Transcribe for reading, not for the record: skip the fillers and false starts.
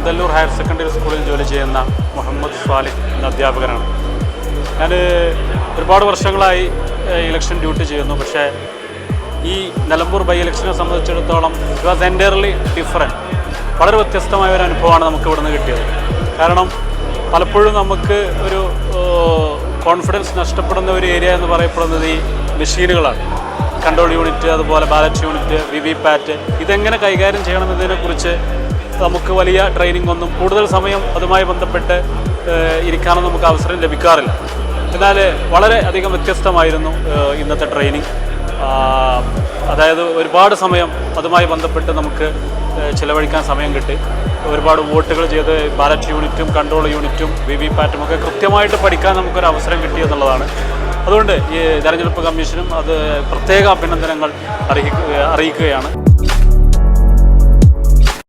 പൂതല്ലൂർ higher secondary സ്കൂളിൽ ജോലി ചെയ്യുന്ന മുഹമ്മദ് സ്വാലിഹ് എന്ന അധ്യാപകനാണ്. ഞാൻ ഒരുപാട് വർഷങ്ങളായി ഇലക്ഷൻ ഡ്യൂട്ടി ചെയ്യുന്നു. പക്ഷേ ഈ നിലമ്പൂർ ബൈ ഇലക്ഷനെ സംബന്ധിച്ചിടത്തോളം ഇറ്റ് വാസ് എൻറ്റയർലി ഡിഫറൻറ്റ്. വളരെ വ്യത്യസ്തമായ ഒരു അനുഭവമാണ് നമുക്ക് ഇവിടുന്ന് കിട്ടിയത്. കാരണം പലപ്പോഴും നമുക്ക് ഒരു കോൺഫിഡൻസ് നഷ്ടപ്പെടുന്ന ഒരു ഏരിയ എന്ന് പറയപ്പെടുന്നത് ഈ മെഷീനുകളാണ്. കൺട്രോൾ യൂണിറ്റ്, അതുപോലെ ബാലറ്റ് യൂണിറ്റ്, VVPAT, ഇതെങ്ങനെ കൈകാര്യം ചെയ്യണമെന്നതിനെക്കുറിച്ച് നമുക്ക് വലിയ ട്രെയിനിങ് ഒന്നും കൂടുതൽ സമയം അതുമായി ബന്ധപ്പെട്ട് ഇരിക്കാനൊന്നും നമുക്ക് അവസരം ലഭിക്കാറില്ല. എന്നാൽ വളരെ അധികം വ്യത്യസ്തമായിരുന്നു ഇന്നത്തെ ട്രെയിനിങ്. അതായത് ഒരുപാട് സമയം അതുമായി ബന്ധപ്പെട്ട് നമുക്ക് ചിലവഴിക്കാൻ സമയം കിട്ടി. ഒരുപാട് വോട്ടുകൾ ചെയ്ത് ബാലറ്റ് യൂണിറ്റും കൺട്രോൾ യൂണിറ്റും VVPAT ഒക്കെ കൃത്യമായിട്ട് പഠിക്കാൻ നമുക്കൊരു അവസരം കിട്ടി എന്നുള്ളതാണ്. അതുകൊണ്ട് ഈ തെരഞ്ഞെടുപ്പ് കമ്മീഷനും അത് പ്രത്യേക അഭിനന്ദനങ്ങൾ അറിയിക്കുകയാണ്.